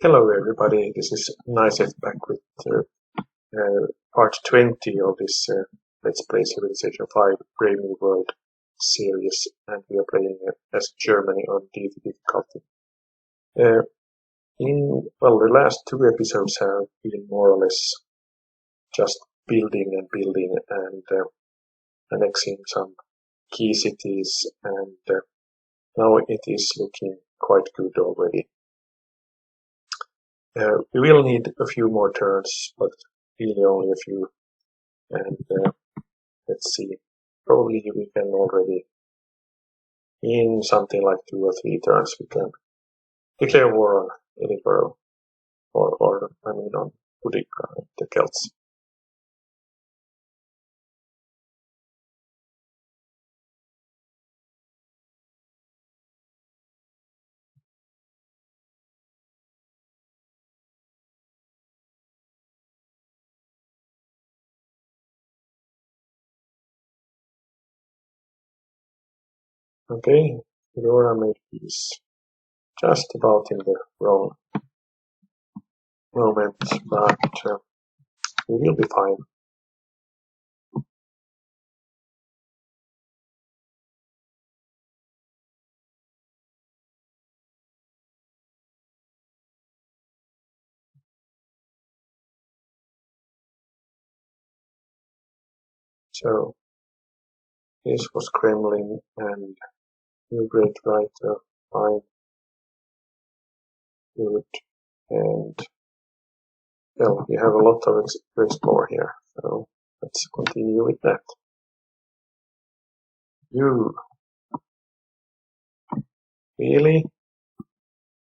Hello everybody, this is Nicef back with part 20 of this Let's Play Civilization 5 Brave New World series, and we are playing as Germany on Deity difficulty. The last two episodes have been more or less just building and annexing some key cities, and now it is looking quite good already. We will need a few more turns, but really only a few. And let's see, probably we can already, in something like 2 or 3 turns, we can declare war on Edinburgh, or on Utica and the Celts. Okay, your army is just about in the wrong moment, but we will be fine. So, this was Kremlin and new great writer, fine, good, and well, we have a lot to explore here, so let's continue with that. You really?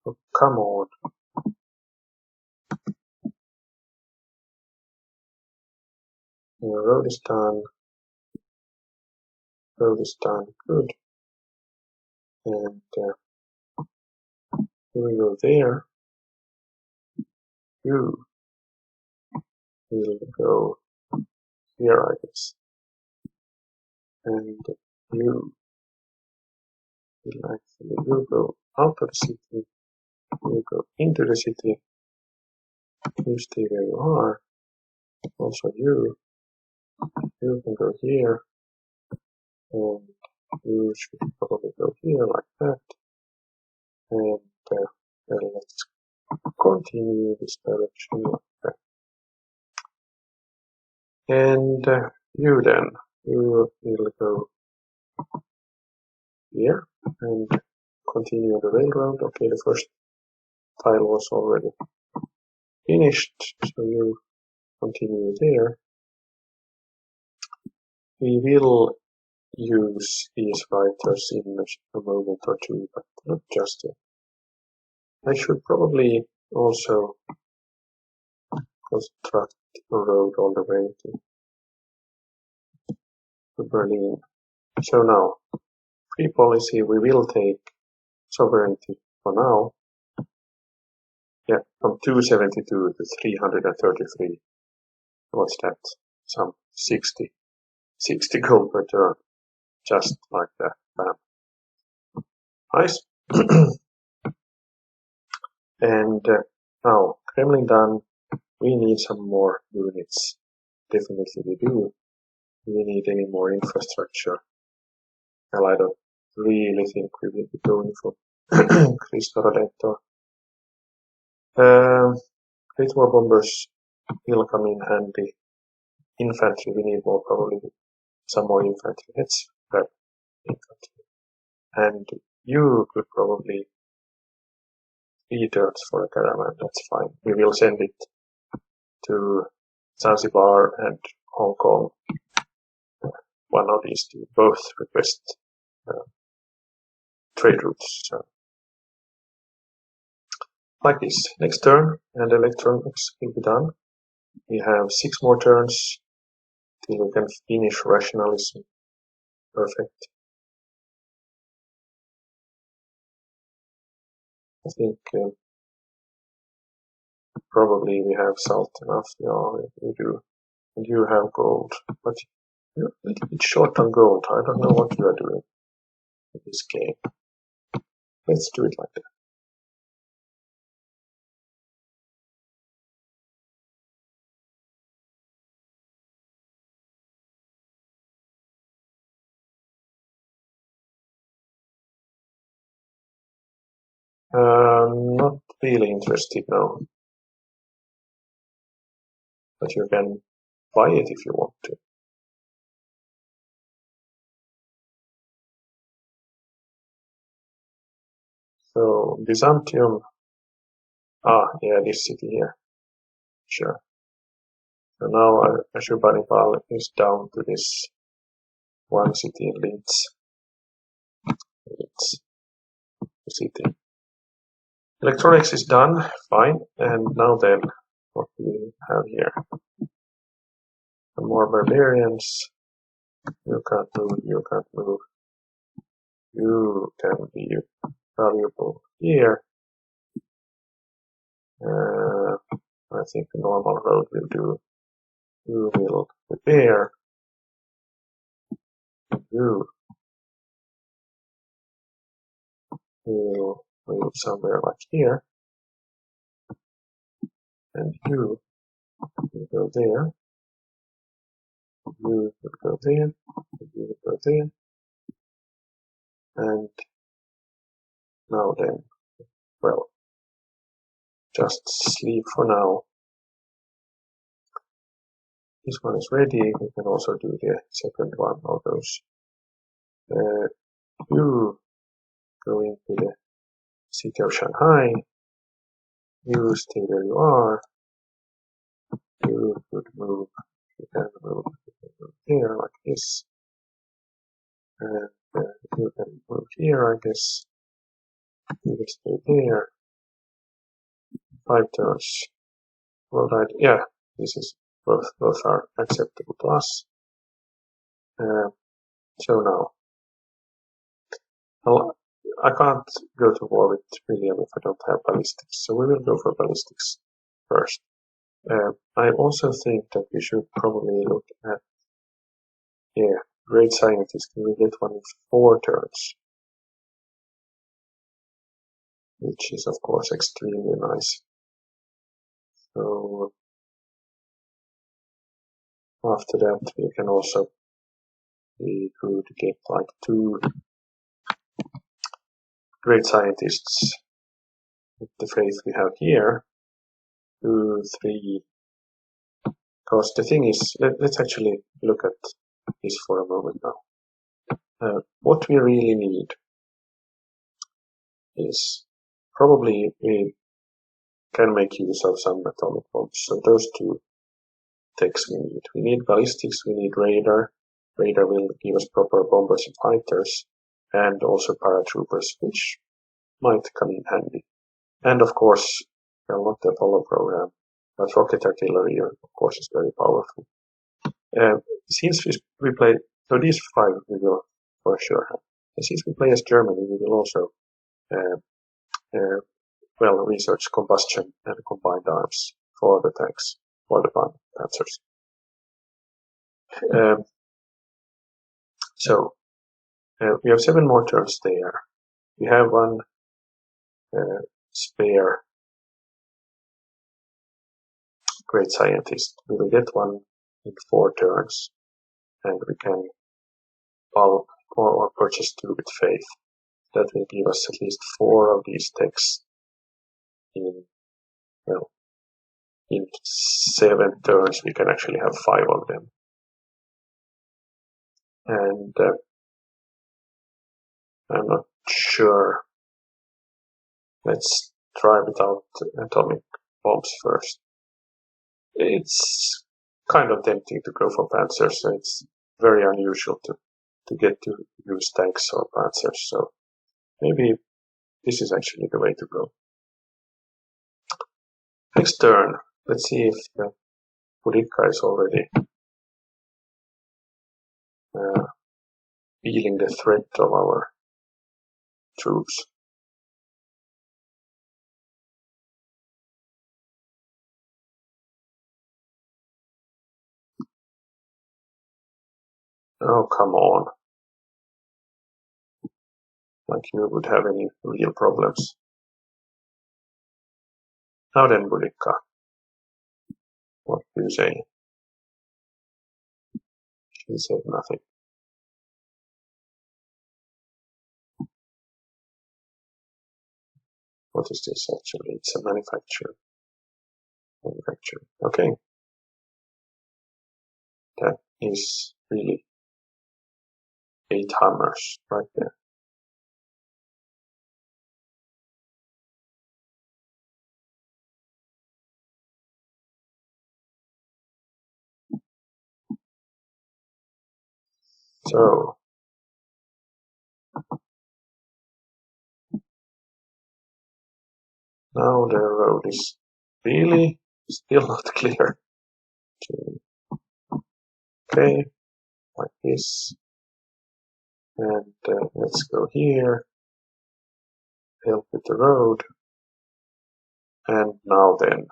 Oh, come on. Your road is done. Road is done. Good. And we go there. You will go here, I guess. And you will actually, you go out of the city. You go into the city. You stay where you are. Also you can go here. And you should probably go here like that. And well, let's continue this direction like that. And you then, you will go here and continue the railroad. Okay, the first tile was already finished, so you continue there. We will use these writers in a moment or two, but not just yet. I should probably also construct a road all the way to Berlin. So now, free policy, we will take sovereignty for now. Yeah, from 272 to 333. What's that? Some 60 gold per turn. Just like that. Bam. Nice. And now, Kremlin done. We need some more units. Definitely we do. We need any more infrastructure. Well, I don't really think we will be going for Cristo Redentor. Great War bombers will come in handy. Infantry, we need more, probably some more infantry. Let's grab infantry. And you could probably 3 turns for a caravan, that's fine. We will send it to Zanzibar and Hong Kong. One of these two, both request trade routes. So, like this, next turn, and electronics will be done. We have 6 more turns till we can finish rationalism. Perfect. I think probably we have salt enough. Yeah, we do. And you have gold, but you're a little bit short on gold. I don't know what you are doing in this game. Let's do it like that. Not really interested now. But you can buy it if you want to. So Byzantium. Yeah, this city here. Sure. So now Ashurbanipal is down to this one city in Leeds. It's the city. Electronics is done, fine. And now then, what do we have here? Some more barbarians. You can't move, you can't move. You can be valuable here. I think the normal road will do. You will prepare. You will move somewhere like here. And you will go there. You will go there. You will go there. And now then, well, just sleep for now. This one is ready. We can also do the second one of those. You go into the city of Shanghai. You stay where you are. You could move. You can move here like this. And you can move here, I guess. You can stay there. 5 turns. Well, right. Yeah, this is both are acceptable to us. So now, well, I can't go to war with William if I don't have ballistics, so we will go for ballistics first. I also think that we should probably look at, great scientist. Can we get one in 4 turns? Which is, of course, extremely nice. So, after that, we can also, we could get like 2 great scientists with the faith we have here. 2, 3. Because the thing is, let's actually look at this for a moment now. What we really need is probably we can make use of some atomic bombs. So those 2 techs we need. We need ballistics, we need radar. Radar will give us proper bombers and fighters, and also paratroopers, which might come in handy. And of course, well, not the Apollo program, but rocket artillery, of course, is very powerful. Since we play, so these 5 we will for sure have. And since we play as Germany, we will also, research combustion and combined arms for the tanks, for the panzers. So we have 7 more turns there. We have 1 spare great scientist. We will get 1 in 4 turns, and we can bulk or purchase 2 with faith. That will give us at least 4 of these techs in 7 turns. We can actually have 5 of them. And I'm not sure. Let's try without atomic bombs first. It's kind of tempting to go for panzers, so it's very unusual to get to use tanks or panzers, so maybe this is actually the way to go. Next turn, let's see if the Boudica is already feeling the threat of our troops. Oh, come on. Like you would have any real problems. Now then, Boudica, what do you say? She said nothing. What is this actually? It's a manufacturer. Okay. That is really 8 hammers right there. So now the road is really still not clear. Okay, like this. And let's go here, help with the road. And now then,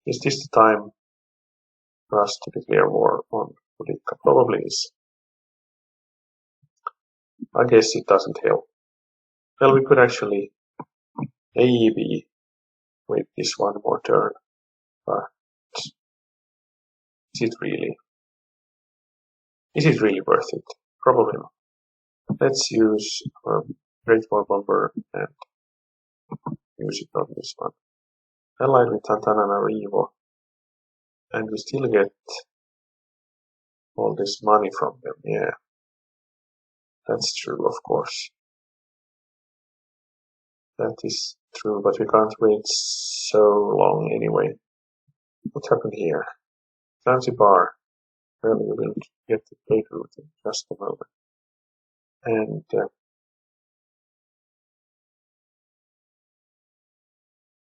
is this the time for us to declare war on Boudica? Probably is. I guess it doesn't help. Well, we could actually maybe wait this one more turn, but is it really? Is it really worth it? Probably not. Let's use Great War Bomber and use it on this one. Allied with Tantananarivo, and we still get all this money from them. Yeah, that's true, of course. That is true, but we can't wait so long anyway. What happened here? Zanzibar. Well, we will get the trade route in just a moment. And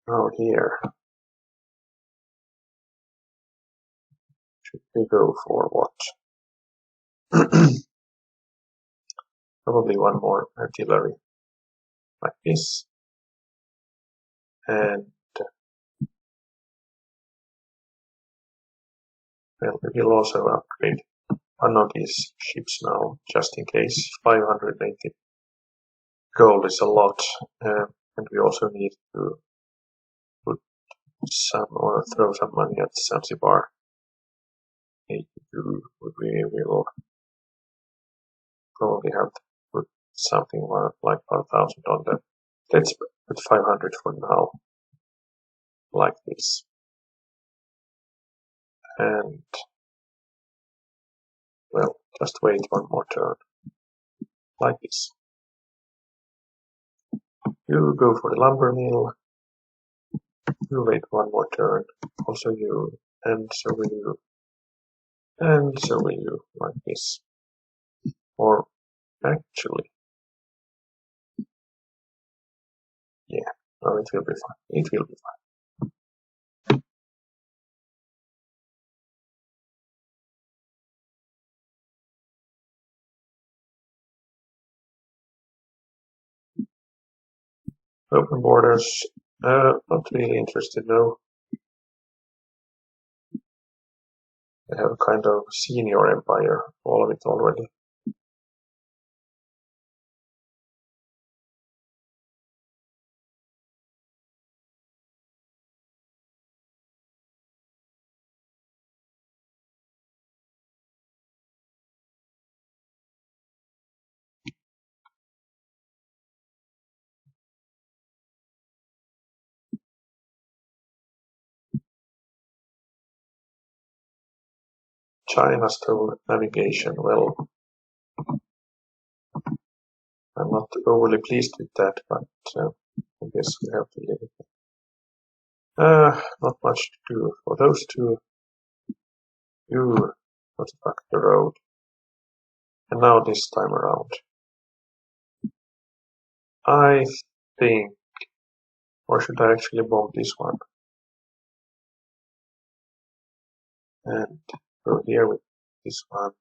now here, should we go for what? Probably one more artillery, like this. And well, we will also upgrade one of these ships now, just in case. 580 gold is a lot, and we also need to put some or throw some money at Zanzibar. 82, we will probably have to put something like 1,000 on them. Let's put 500 for now, like this. And, well, just wait one more turn, like this. You go for the lumber mill, you wait one more turn, also you, and so will you, and so will you, like this. Or, actually, yeah, no, it will be fine, it will be fine. Open borders, not really interested, no. They have a kind of senior empire, all of it already. China stole navigation, well, I'm not overly pleased with that, but I guess we have to live with it. Not much to do. For those two, you got back the road. And now this time around, I think, or should I actually bomb this one? And go here with this one.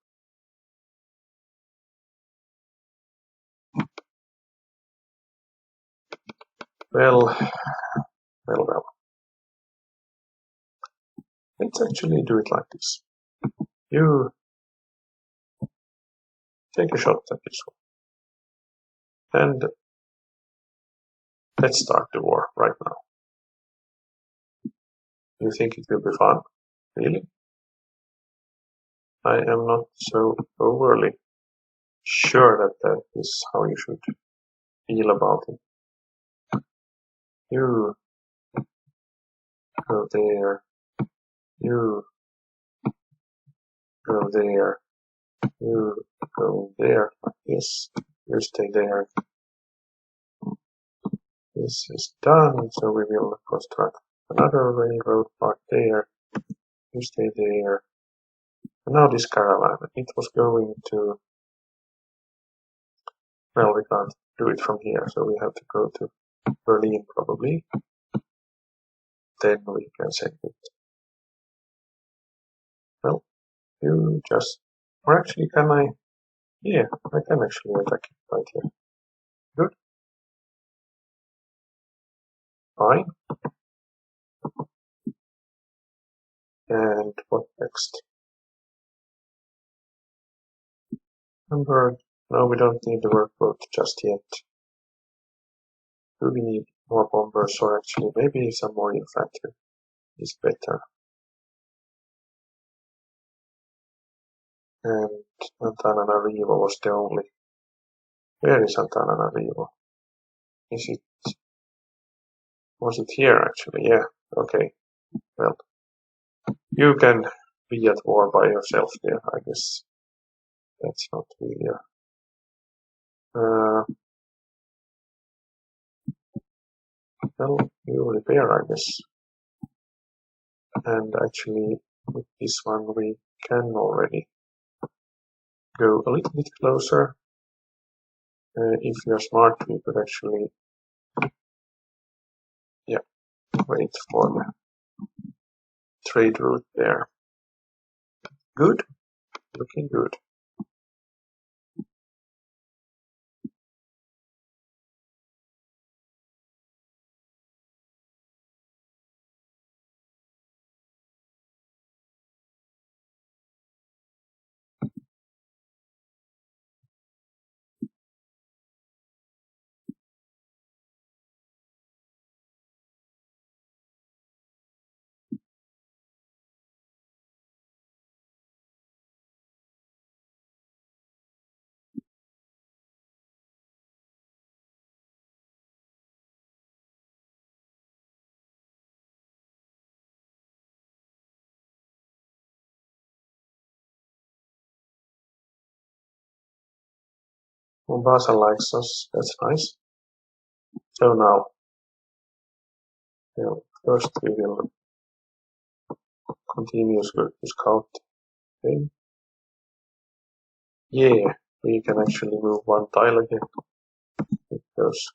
Well. Let's actually do it like this. You take a shot at this one. And let's start the war right now. You think it will be fun? Really? I am not so overly sure that that is how you should feel about it. You go there. You go there. You go there like this. You stay there. This is done, so we will construct another railroad part there. You stay there. And now this caravan, it was going to, well, we can't do it from here, so we have to go to Berlin probably. Then we can send it. Well, you just, or actually can I, yeah, I can actually attack it right here. Good. Fine. And what next? Hamburg. No, we don't need the workboat just yet. Do we need more bombers, or actually maybe some more infantry is better. And Antananarivo was the only. Where is Antananarivo? Is it? Was it here actually? Yeah. Okay. Well, you can be at war by yourself there. I guess that's not really a. Well, you repair, I guess. And actually, with this one, we can already go a little bit closer. If you're smart, we could actually, yeah, wait for the trade route there. Good, looking good. Mombasa likes us, that's nice. So now, first we will continue to scout thing. Yeah, we can actually move one tile again. It goes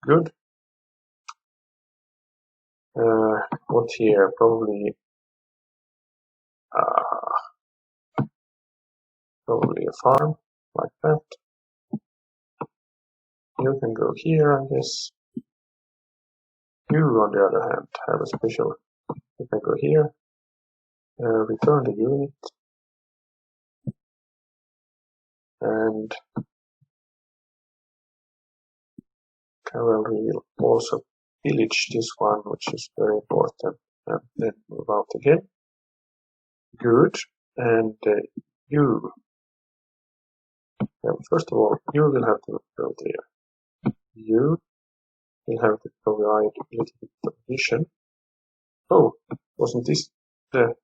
good. What here? Probably a farm like that. You can go here, I guess. You, on the other hand, have a special. You can go here. Return the unit. And cavalry will also pillage this one, which is very important. And then move out again. Good. And you. Well, first of all, you will have to go there. You will have to provide a little bit of vision. Oh, wasn't this the...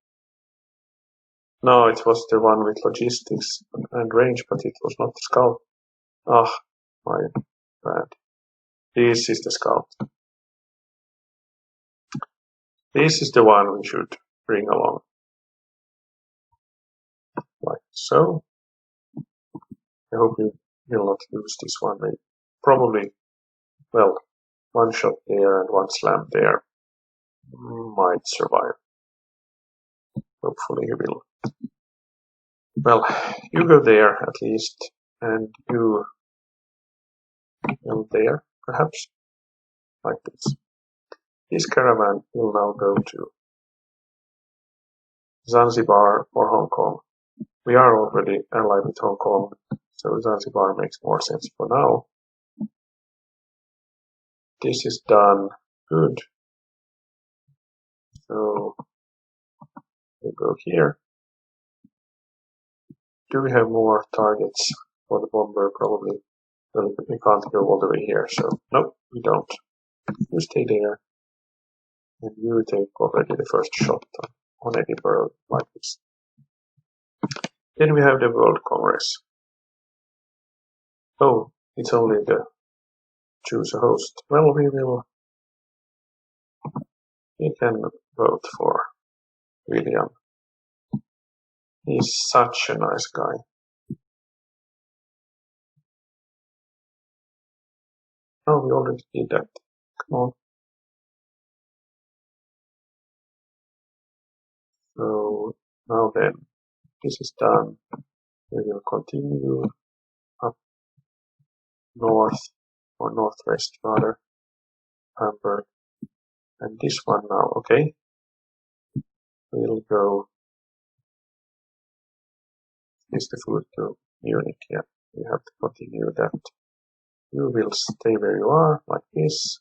No, it was the one with logistics and range, but it was not the scout. Ah, my bad. This is the scout. This is the one we should bring along. Like so. I hope we will not lose this one. Probably, well, one shot there and one slam there might survive. Hopefully he will. Well, you go there at least, and you go there, perhaps, like this. This caravan will now go to Zanzibar or Hong Kong. We are already allied with Hong Kong, so Zanzibar makes more sense for now. This is done. Good. So we go here. Do we have more targets for the bomber? Probably. Well, we can't go all the way here, so no, we don't. You stay there, and you take already the first shot on Edinburgh like this. Then we have the World Congress. Oh, it's only the choose a host. Well, we can vote for William. He's such a nice guy. Oh, we already did that. Come on. So now then, this is done. We will continue up north, or northwest rather, Hamburg. And this one now, okay? We'll go. Is the food to Munich? Yeah, we have to continue that. You will stay where you are, like this.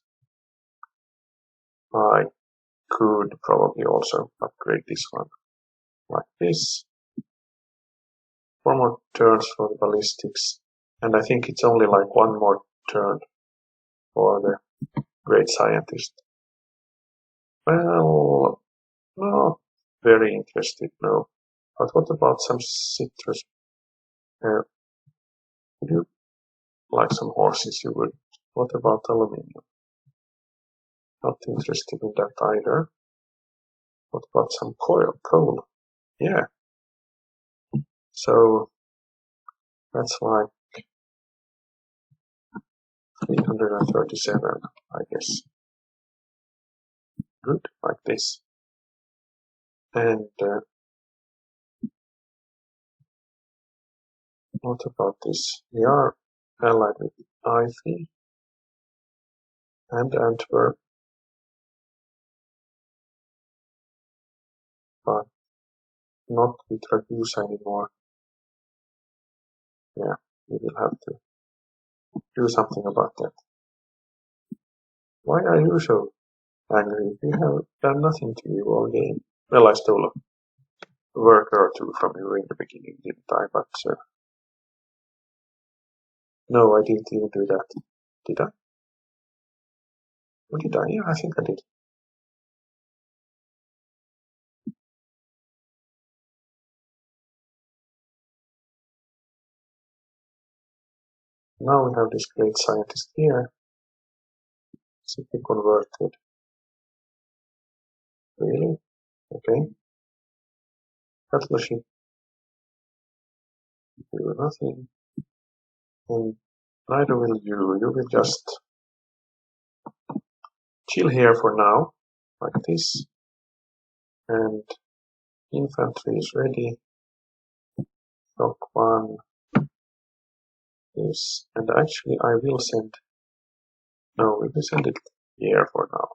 I could probably also upgrade this one, like this. 4 more turns for the ballistics, and I think it's only like 1 more turn for the great scientist. Well, not very interested, no. But what about some citrus? Would you like some horses? You would. What about aluminium? Not interested in that either. What about some coal? Yeah. So that's like 337, I guess. Good, like this. And what about this? We are allied with Ivy and Antwerp, but not with Ragusa anymore. Yeah, we will have to do something about that. Why are you so angry? We have done nothing to you all game. Well, I stole a worker or two from you in the beginning, didn't I? But no, I didn't even do that. Did I? Or did I? Yeah, I think I did. Now we have this great scientist here. Simply converted. Really? Okay. Battleship. Do nothing. And neither will you. You will just chill here for now, like this. And infantry is ready. Dock 1 is, and actually I will send, no, we will send it here for now.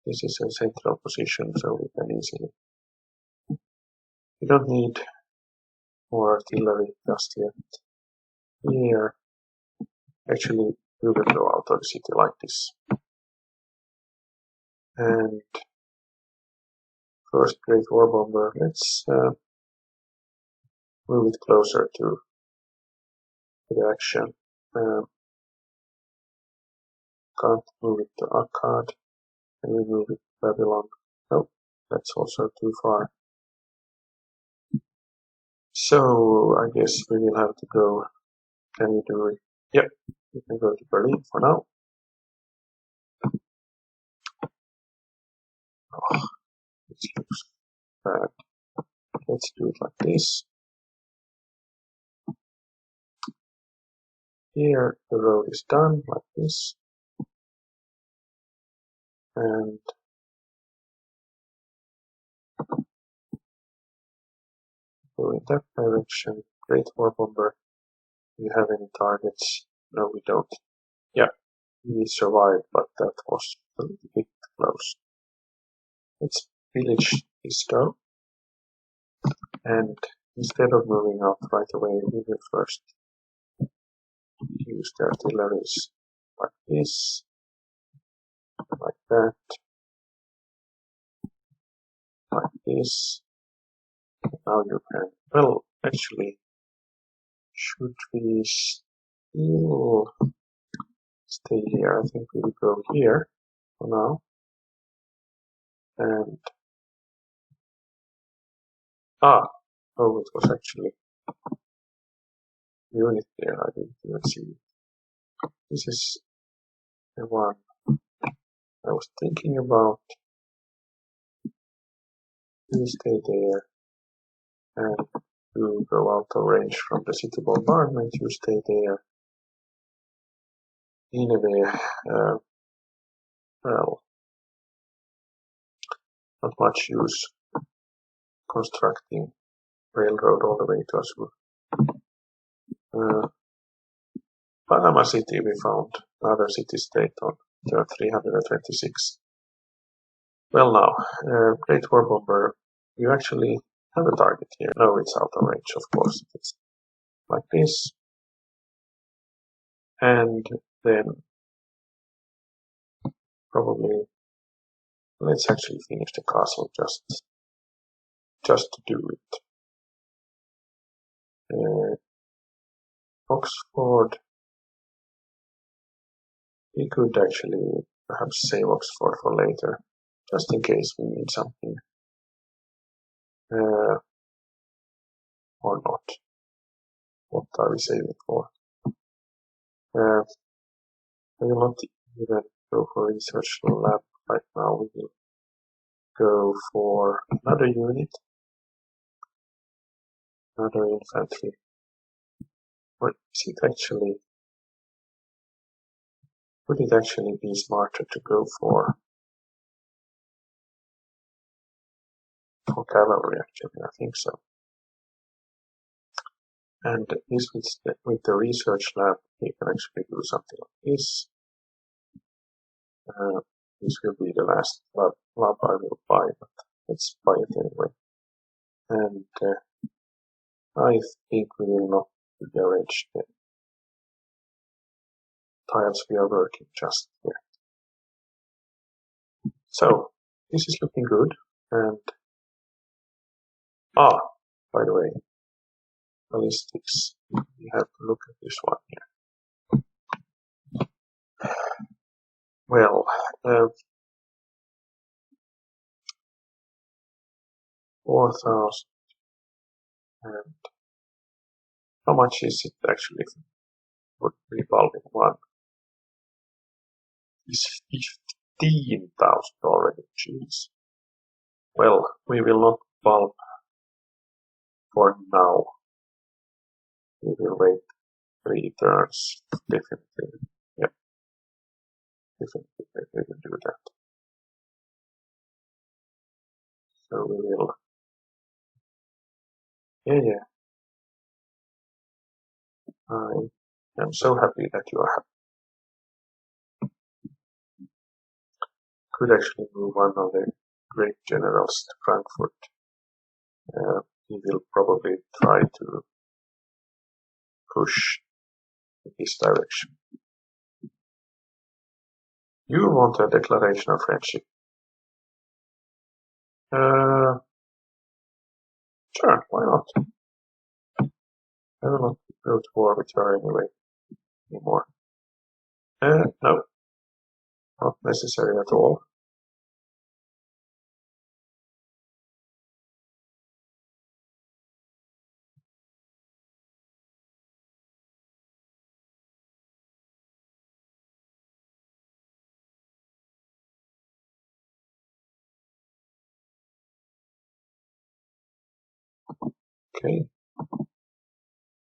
This is a central position, so we can easily, we don't need more artillery just yet. Here, actually, we will go out of the city like this. And first Great War Bomber, let's move it closer to the action. Can't move it to Akkad. Can we move it to Babylon? No, that's also too far. So I guess we will have to go. Can we do it? Yep, we can go to Berlin for now. Oh, this looks bad. Let's do it like this. Here the road is done like this. And go in that direction. Great War Bomber. Do you have any targets? No, we don't. Yeah, we survived, but that was a little bit close. Let's pillage this though. And instead of moving out right away, we will first use the artilleries like this, like that, like this. Now you can, well, actually, should we you'll stay here. I think we will go here for now. And oh, it was actually unit there. I didn't even see. This is the one I was thinking about. You stay there, and you go out of range from the city bombardment. You stay there. Anyway, well, not much use constructing railroad all the way to Azul. Panama City, we found another city-state on turn 326. Well now, Great War Bomber, you actually have a target here. No, it's out of range, of course. It's like this. And then probably, let's actually finish the castle just to do it. Oxford, we could actually perhaps save Oxford for later, just in case we need something. Or not. What are we saving for? I will not even go for research lab right now. We will go for another unit, another infantry. Or is it actually, would it actually be smarter to go for cavalry? Actually, I think so. And this with the research lab, we can actually do something like this. This will be the last lab I will buy, but let's buy it anyway. And I think we will not rearrange the tiles we are working just here. So this is looking good. And by the way, ballistics. We have to look at this one here. Well, 4,000. And how much is it actually for revolving one? It's 15,000 already. Jeez. Well, we will not bulb for now. We will wait 3 turns. Definitely. Yep. Definitely we will do that. So we will. Yeah. I am so happy that you are happy. Could actually move one of the great generals to Frankfurt. He will probably try to push in this direction. You want a declaration of friendship? Sure, why not? I will not go to war with her anymore. No, not necessary at all. Okay,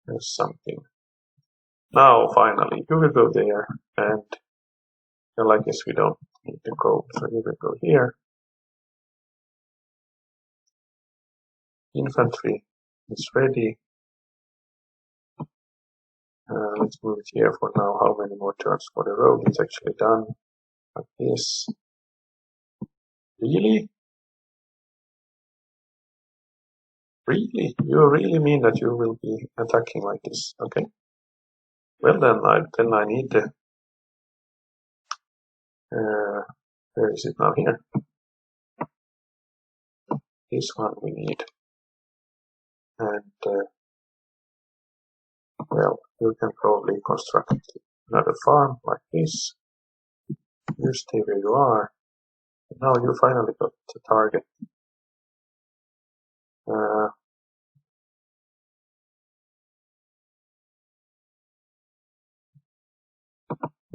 there's something. Now, finally, you will go there, and well, I guess we don't need to go, so you will go here. Infantry is ready. Let's move it here for now. How many more turns for the road? It's actually done like this. Really? Really? You really mean that you will be attacking like this? Okay. Well then I need the where is it now? Here. This one we need. And Well, you can probably construct another farm like this. You stay where you are. Now you finally got the target.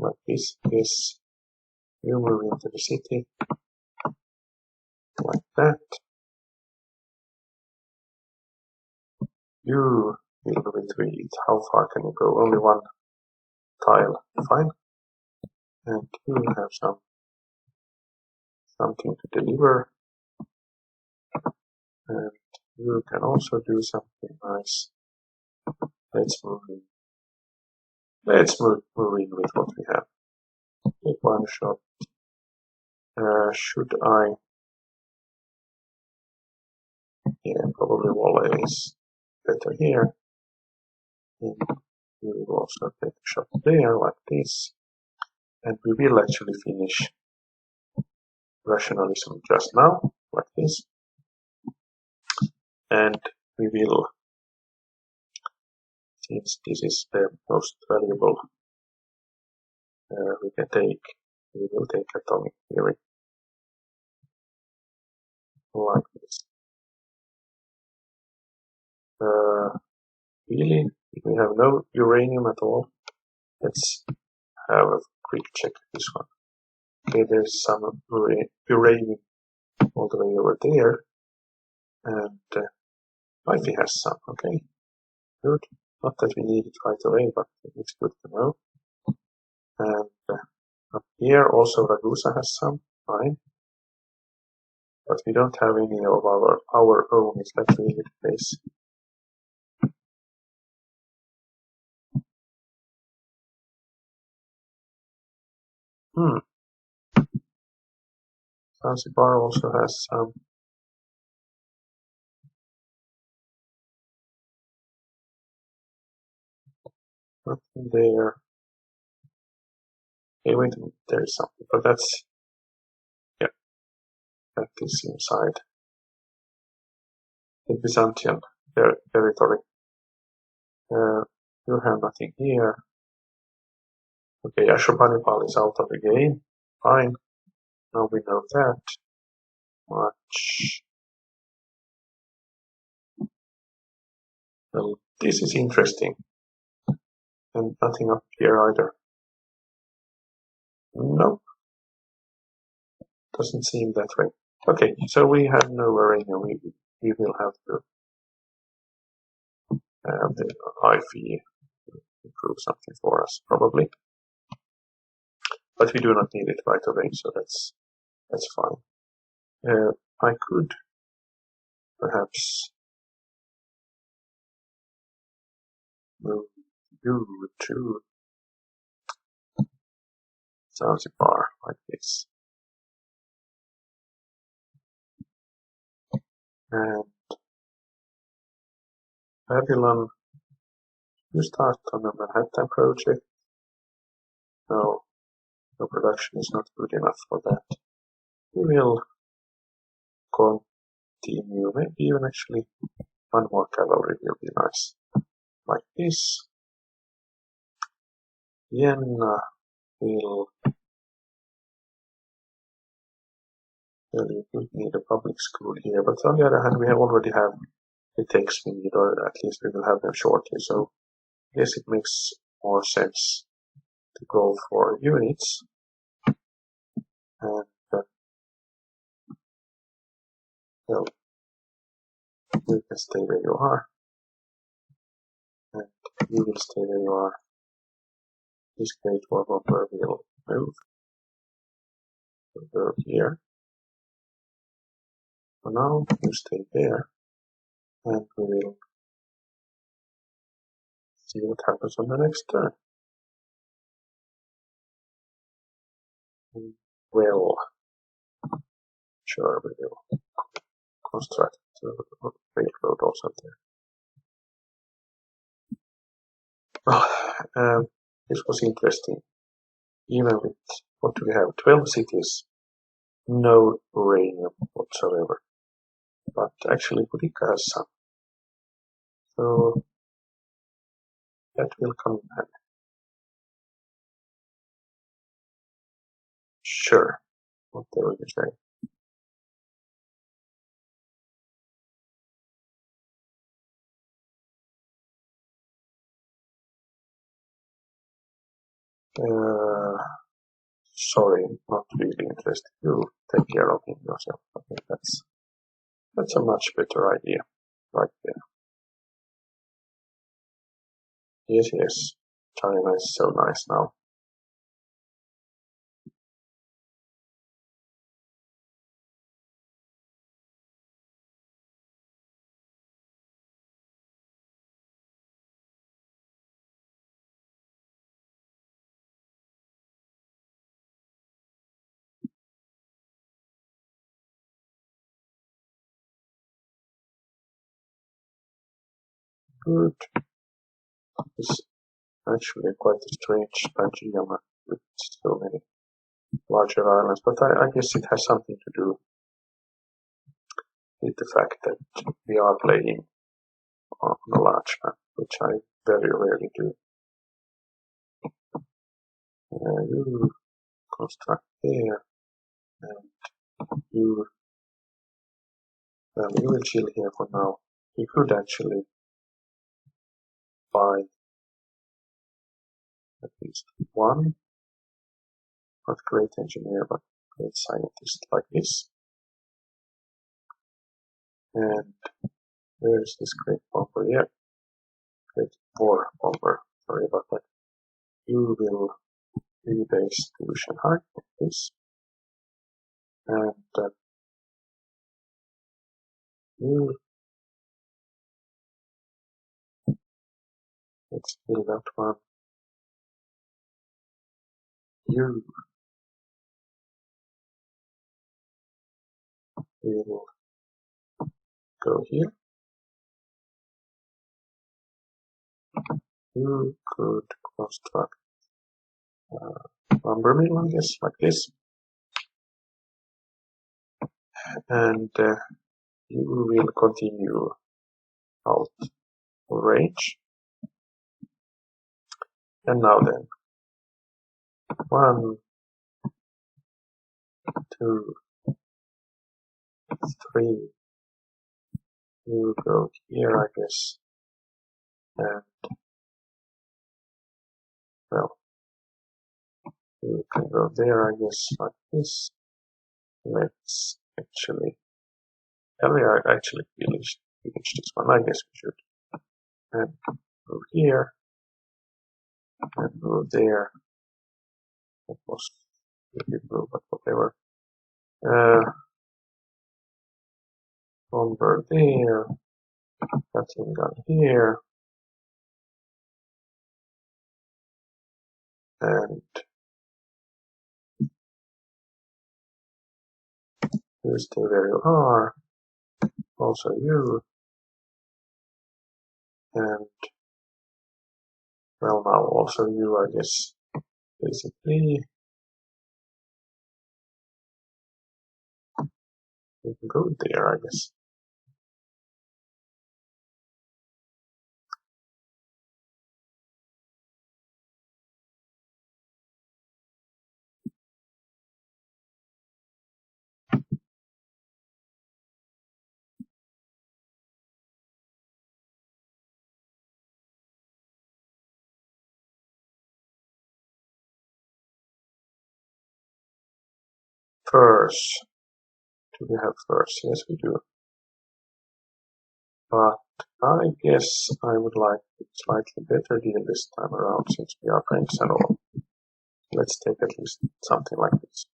Like this. You move into the city. Like that. You will retreat. How far can you go? Only one tile. Fine. And you have something to deliver. And you can also do something nice. Let's move in. Let's move in with what we have. Take one shot. Should I? Yeah, probably volley is better here. And we will also take a shot there like this. And we will actually finish rationalism just now, like this. And we will, since this is the most valuable we can take, we will take atomic theory like this. Really, we have no uranium at all. Let's have a quick check this one. Okay, there's some uranium all the way over there, and Wifey has some. Okay, good. Not that we need it right away, but it's good to know. And up here also Ragusa has some. Fine. But we don't have any of our own. Is that really the case? Zanzibar also has some. Nothing there. Okay, wait a minute, there is something, but that's, yeah, that is inside the Byzantine territory. You have nothing here. Okay, Ashurbanipal is out of the game. Fine. Now we know that much. Well, this is interesting. And nothing up here either. Nope. Doesn't seem that way. Okay, so we have no uranium. We will have to have the IFE improve something for us, probably. But we do not need it right away, so that's fine. I could perhaps move you to Zanzibar like this. And Babylon, you start on the Manhattan project. No, the production is not good enough for that. We will continue, maybe even actually one more cavalry will be nice. Like this. Vienna will really need a public school here, but on the other hand we already have the text we need, or at least we will have them shortly, so I guess it makes more sense to go for units. And well, you can stay where you are, and you will stay where you are. This great war bomber will move over here. For now, you stay there, and we will see what happens on the next turn. Well, sure, we will construct the railroad also there. Oh, this was interesting. Even with, what do we have, 12 cities, no uranium whatsoever. But actually Boudica has some. So That will come in handy. Sure, whatever you say. Sorry, not really interested. You take care of him yourself. I think that's a much better idea, right there. Yes, yes. China is so nice now. Good. It's actually quite a strange Pangea with so many larger islands, but I guess it has something to do with the fact that we are playing on a large map, which I very rarely do. You construct there, and you will chill here for now. You could actually buy at least one, not great engineer, but great scientist like this. And there's this great bomber here. Great war bomber. Sorry about that. You will rebase to Shanghai like this. And you let's build that one. You will go here. You could construct lumber mill, I guess, like this. And you will continue out of range. And now then, 1, 2, 3. You go here, I guess. And well, you can go there, I guess, like this. Let's actually, we are actually finish this one. I guess we should. And move here, and move there. That was a bit move, but whatever. Bomber there, cutting gun here, and you stay where you are. Also you, and well now also you, I guess. Basically, you can go there, I guess. Furs. Do we have furs? Yes, we do. But I guess I would like a slightly better deal this time around since we are friends and all. Let's take at least something like this.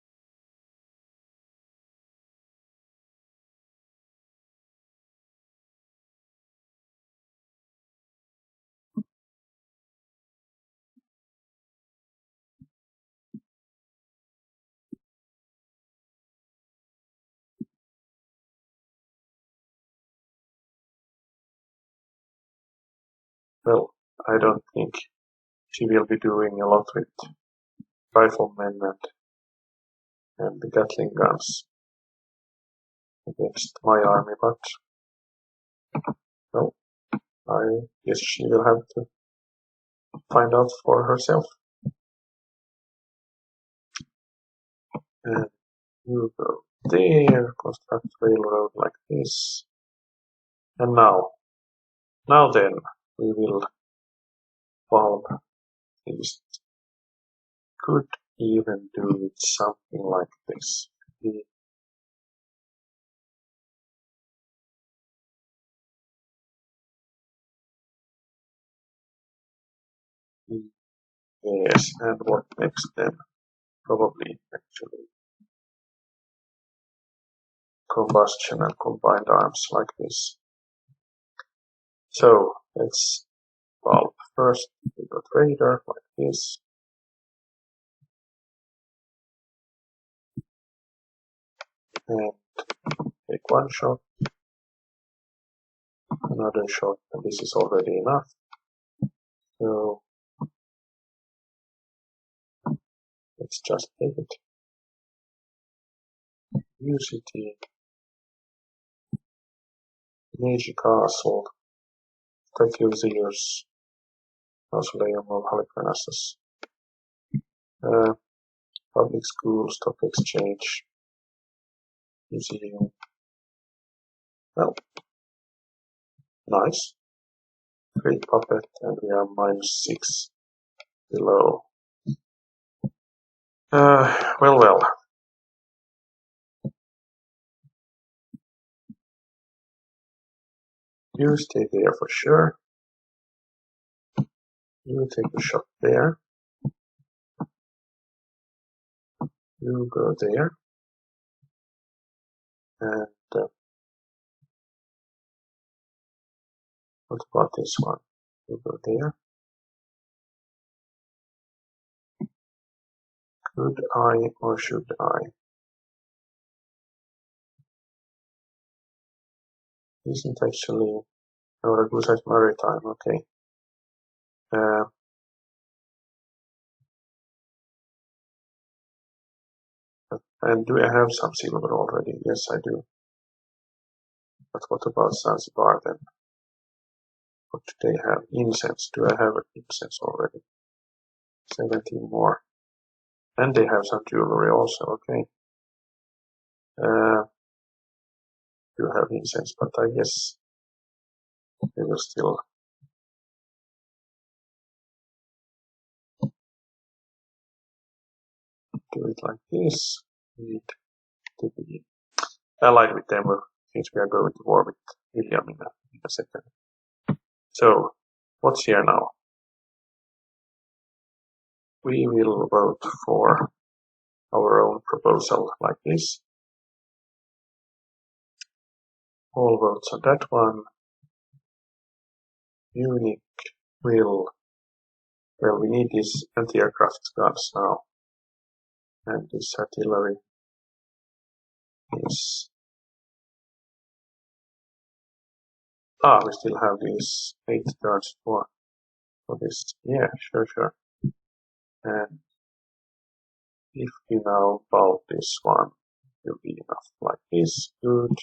Well, I don't think she will be doing a lot with riflemen and the Gatling guns against my army, but well, I guess she will have to find out for herself. And you go there, construct railroad like this. And now then, we will bulb these. Could even do it something like this. Yes, and what next then? Probably actually combustion and combined arms like this. So let's bulb first. We got radar like this. And take one shot, another shot, and this is already enough. So let's just take it. New city, Meiji Castle, Statue of Zeus, Mausoleum of Halicarnassus, public school, stock exchange, museum. Well, nice. Great puppet, and we are -6 below. Well. You stay there for sure. You take a shot there. You go there. And what about this one? You go there. Could I or should I? Isn't actually Ragusa's maritime, okay. And do I have some silver already? Yes, I do. But what about Zanzibar then? What do they have? Incense. Do I have incense already? 17 more. And they have some jewelry also, okay. Do have incense, but I guess we will still do it like this. Need to be allied with them since we are going to war with William in a second. So, what's here now? We will vote for our own proposal like this. All votes on that one. Munich will, well, we need these anti-aircraft guns now. And this artillery is, we still have these 8 turns for this. Yeah, sure. And if we now bulb this one, it will be enough like this. Good.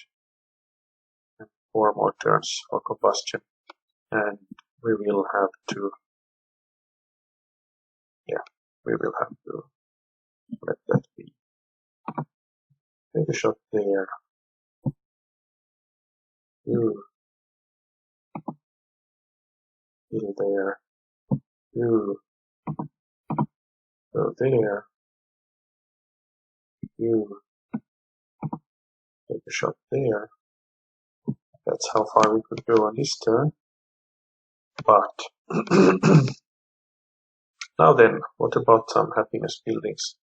And 4 more turns for combustion. And we will have to, let that be. Take a shot there. You. Still there. You. Go there. You. Take a shot there. That's how far we could go on this turn. But now then, what about some happiness buildings?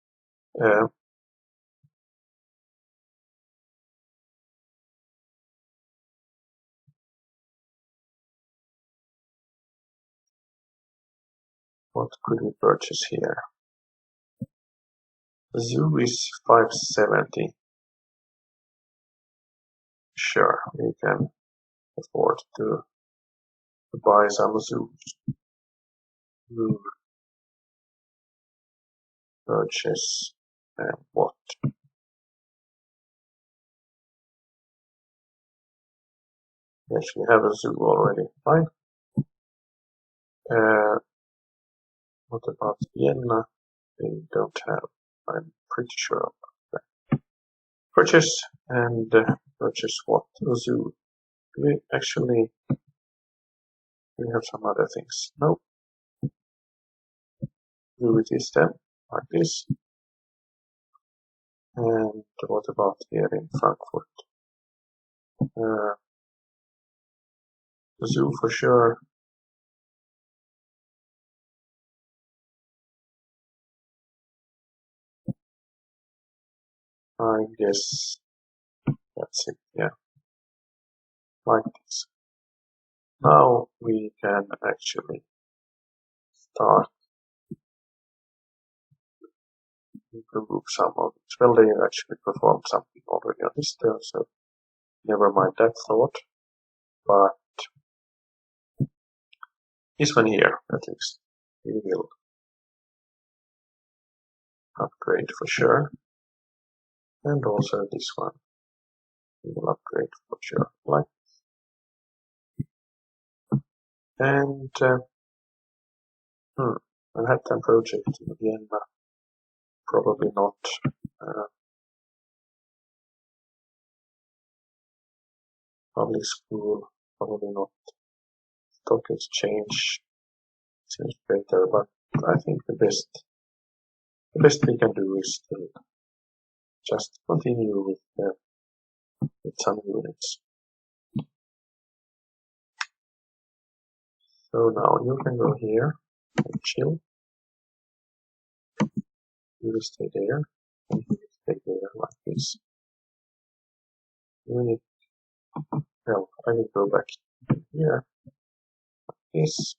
What could we purchase here? The zoo is 570. Sure, we can afford to buy some zoos. Purchase and what? Yes, we have a zoo already. Fine. What about Vienna? They don't have. I'm pretty sure of that. Purchase and purchase what? Zoo. Do we actually? We have some other things. No. Do it is them like this. And what about here in Frankfurt? Zoo for sure. I guess that's it. Yeah, like this. Now we can actually start to remove some of it. Well, they actually performed something already on this there, so never mind that thought. But this one here, at least, we will upgrade for sure. And also this one, we will upgrade for sure. Like, and Manhattan project in Vienna, probably not. Public school, probably not. Stock exchange seems better, but I think the best we can do is to just continue with some units. So now you can go here and chill. You will stay there, and you will stay there like this. Unit. Well, I will go back here, like this.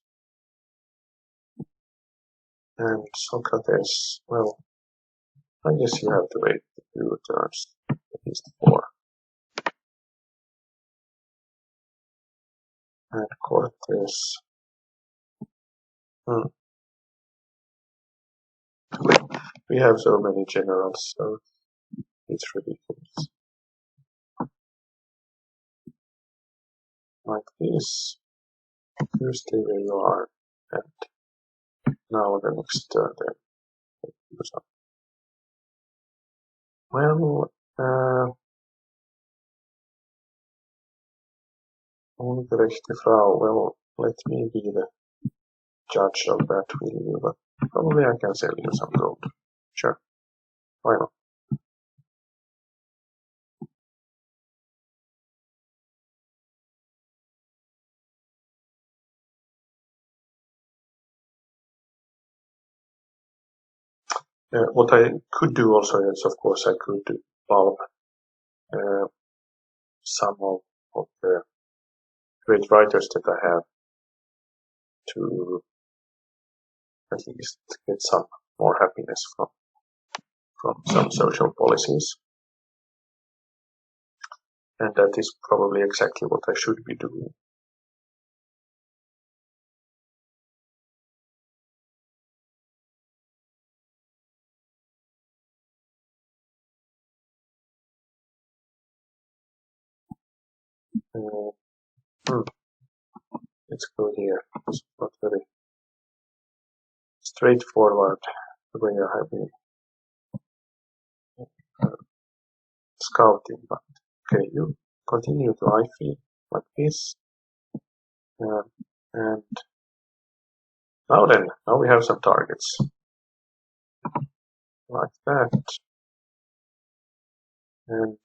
And Socrates, well, I guess you have to wait a few turns, at least 4. And Cortes. We have so many generals, so it's ridiculous. Like this. You stay where you are, and now the next turn then. Well, ungerechte Frau, well, let me be the judge of that, will you? But probably I can sell you some gold. Sure. Why not? What I could do also is, of course, I could bulb some of the great writers that I have to at least get some more happiness from some social policies. And that is probably exactly what I should be doing. Let's go here. It's not very straightforward the way I have been scouting, but okay, you continue to I-feed like this. And now then, now we have some targets. Like that. And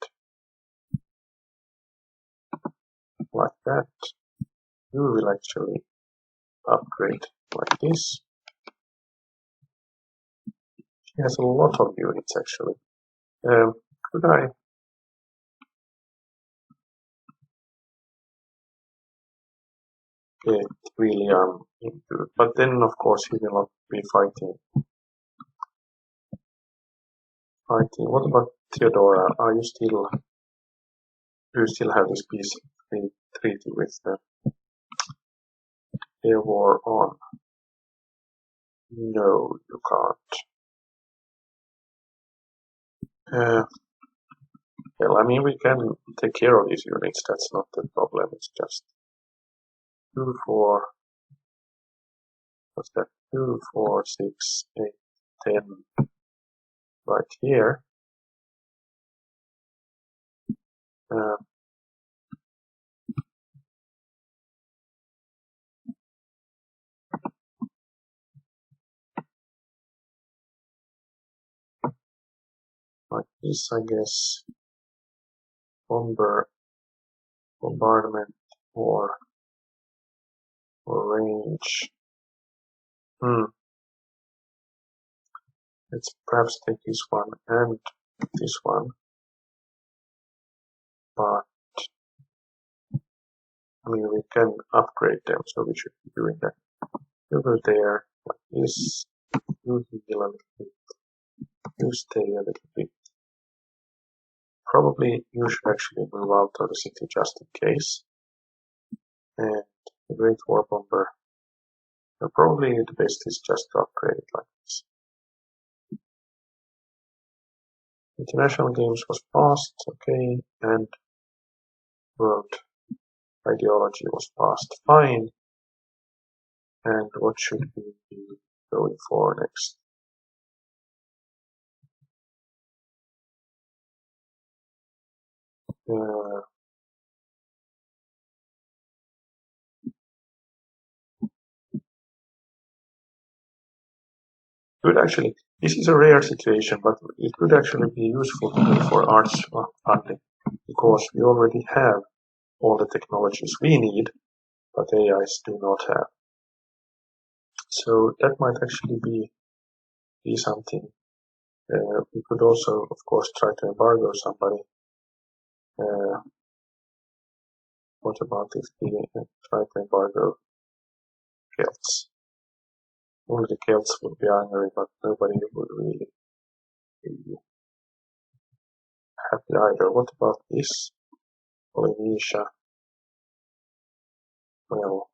like that. You will actually upgrade like this. She has a lot of units actually. Could I get really into it? But then of course he will not be fighting. What about Theodora? Do you still have this peace treaty with their war on? No, you can't. Well, I mean, we can take care of these units, that's not the problem, it's just 2, 4, what's that, 2, 4, 6, 8, 10 right here. Like this, I guess. Bombardment or range. Let's perhaps take this one and this one, but I mean we can upgrade them, so we should be doing that. You go there, like this. You heal a little bit. You stay a little bit. Probably you should actually move out of the city just in case. And the Great War Bomber. Probably the best is just to upgrade it like this. International games was passed, okay, and world ideology was passed, fine. And what should we be going for next? Could actually, this is a rare situation, but it could actually be useful for arts funding, because we already have all the technologies we need, but AIs do not have. So that might actually be something. We could also, of course, try to embargo somebody. What about if we try to embargo Celts? Only the Celts would be angry, but nobody would really be happy either. What about this? Polynesia? Well,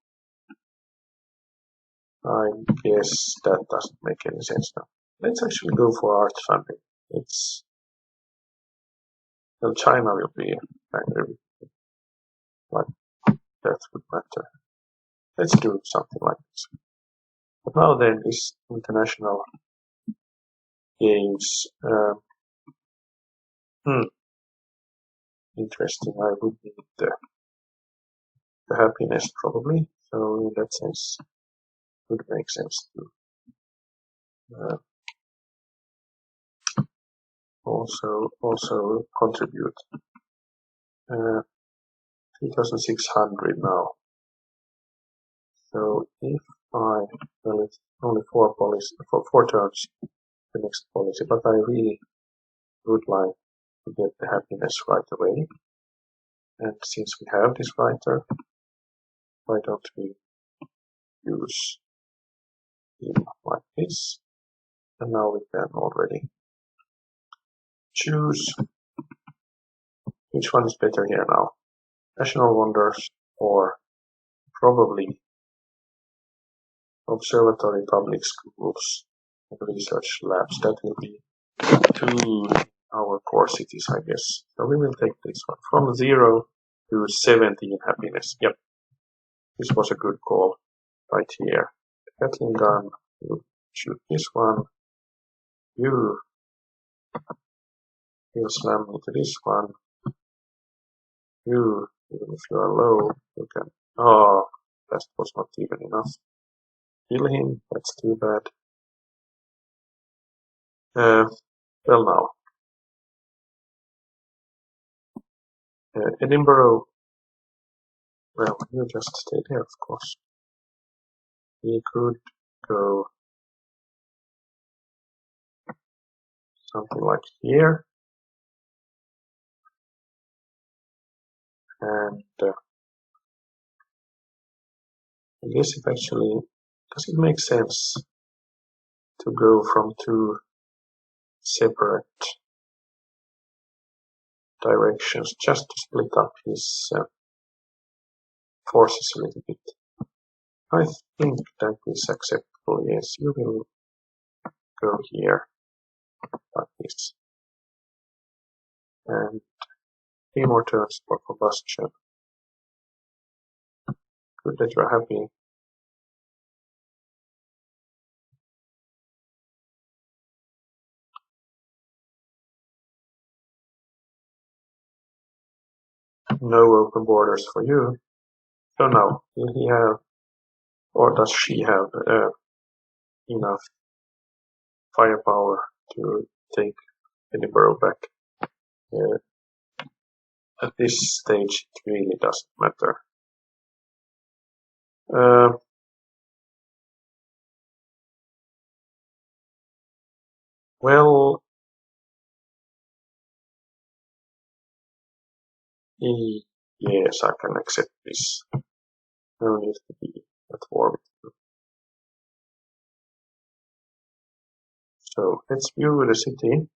I guess that doesn't make any sense now. Let's actually go for art funding. Well, China will be angry, but that would matter. Let's do something like this. But now then, this international games. Interesting. I would need the happiness probably. So in that sense, it would make sense to also contribute. 3,600 now. So if well, it's only 4 turns the next policy, but I really would like to get the happiness right away. And since we have this writer, why don't we use him like this? And now we can already choose which one is better here now. National Wonders or probably Observatory, Public Schools, and Research Labs. That will be 2 our core cities, I guess. So we will take this one from 0 to 70 in happiness. Yep, this was a good call right here. The Gatling gun, you shoot this one. You slam into this one. You, even if you are low, you can. Oh, that was not even enough. Kill him, that's too bad. Well now. Edinburgh, well, you just stay there, of course. We could go something like here. And I guess it actually, does it make sense to go from 2 separate directions just to split up his forces a little bit? I think that is acceptable, yes. You will go here like this. And 3 more turns for combustion. Good that you're happy. No open borders for you. So now, will he have, or does she have enough firepower to take Edinburgh back? At this stage, it really doesn't matter. Well, yes, I can accept this. No need to be at war with you. So let's view the city.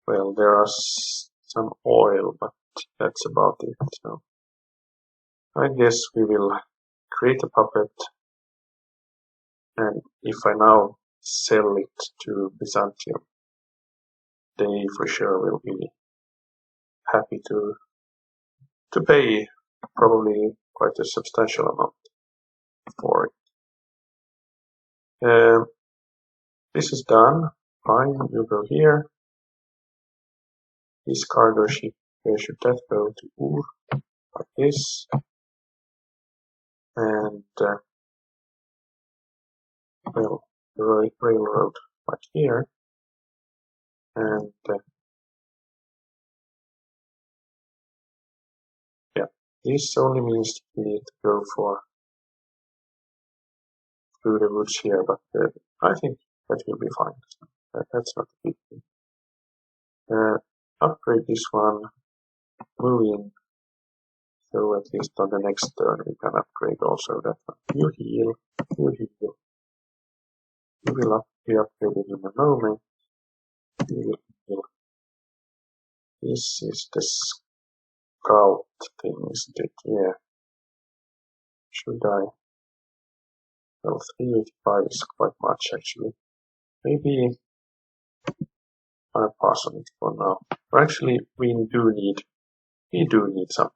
Well, there are some oil, but that's about it. So I guess we will create a puppet, and if I now sell it to Byzantium, they for sure will be happy to pay probably quite a substantial amount for it. This is done. Fine, you go here. This cargo ship, where should that go to Ur? Like this. And, well, the railroad like here. And, yeah, this only means that we need to go through the woods here, but I think that will be fine. That's not a big thing. Upgrade this one, move in, so at least on the next turn we can upgrade also that one. You heal, you heal. You will be upgraded in a moment. You will heal. This is the scout thing, isn't it? Yeah. Should I? Well, 385 is quite much actually. Maybe I'll pass on it for now. Or actually, we do need some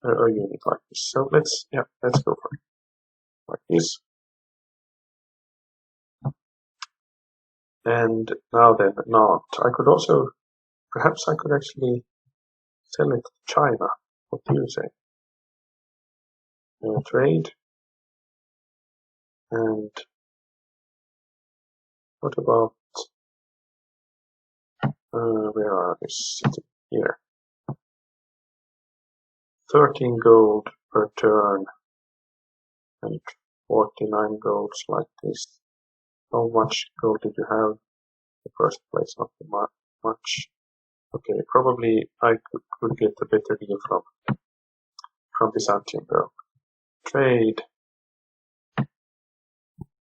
a unit like this. So let's go for it. Like this. And now then, not. Perhaps I could actually sell it to China. What do you say? Trade. And what about, where are they sitting? Here. 13 gold per turn and 49 golds like this. How much gold did you have? The first place, not much. Okay, probably I could get a better deal from Byzantium though. Trade.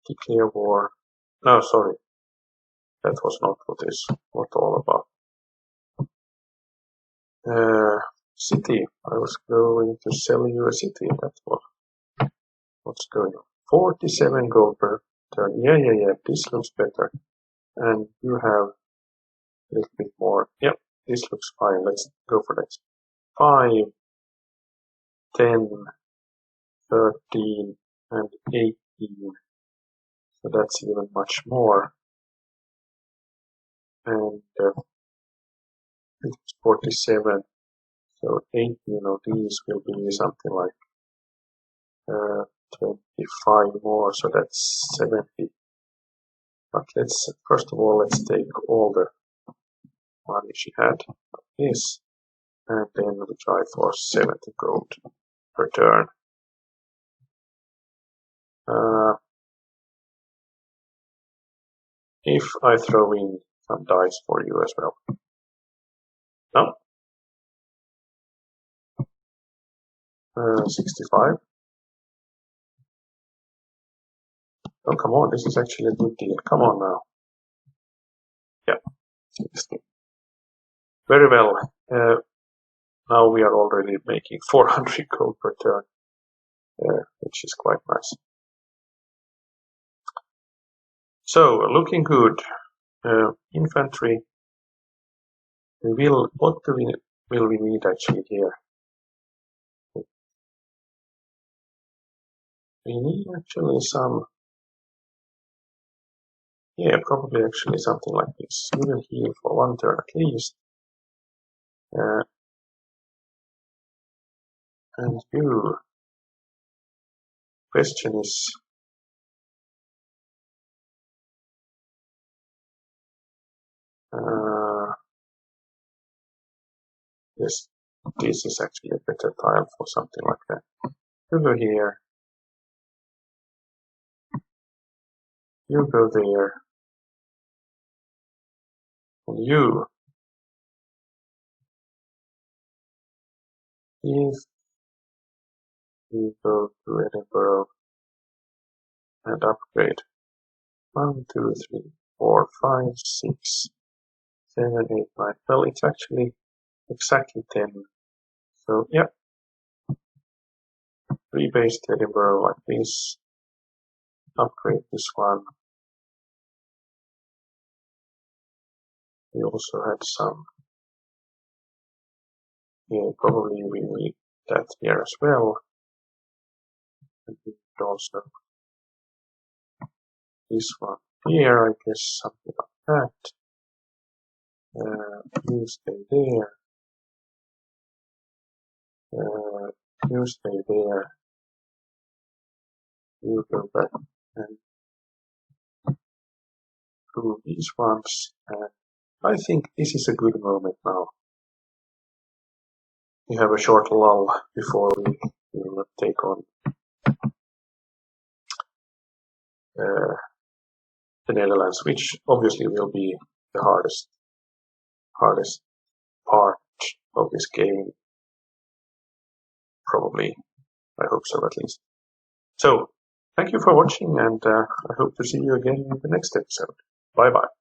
Declare war. No, sorry. That was not what all about. City. I was going to sell you a city. That's what's going on. 47 gold per turn. Yeah. This looks better. And you have a little bit more. Yep, this looks fine. Let's go for that. 5, 10, 13, and 18. So that's even much more. And it's 47. So 18 of these will be something like 25 more. So that's 70. But first of all, let's take all the money she had, like this, and then we try for 70 gold per turn. If I throw in some dice for you as well. No? 65. Oh, come on, this is actually a good deal. Come on now. Yeah, 60. Very well. Now we are already making 400 gold per turn, which is quite nice. So, looking good. Infantry. What will we need actually here? We need actually some Yeah, probably actually something like this. You will heal for 1 turn at least. And you. Question is, yes, this is actually a better tile for something like that. You go here. You go there. And you. If you go to Edinburgh and upgrade 1, 2, 3, 4, 5, 6, 7, 8, 9. Well, it's actually exactly 10. So, yeah, rebased Edinburgh like this. Upgrade this one. We also had some. Yeah, probably we need that here as well. And we could also this one here, I guess, something like that. You stay there. You stay there. You go back and do these ones. And I think this is a good moment now. We have a short lull before we will take on the Netherlands, which obviously will be the hardest part of this game. Probably. I hope so, at least. So, thank you for watching, and I hope to see you again in the next episode. Bye bye.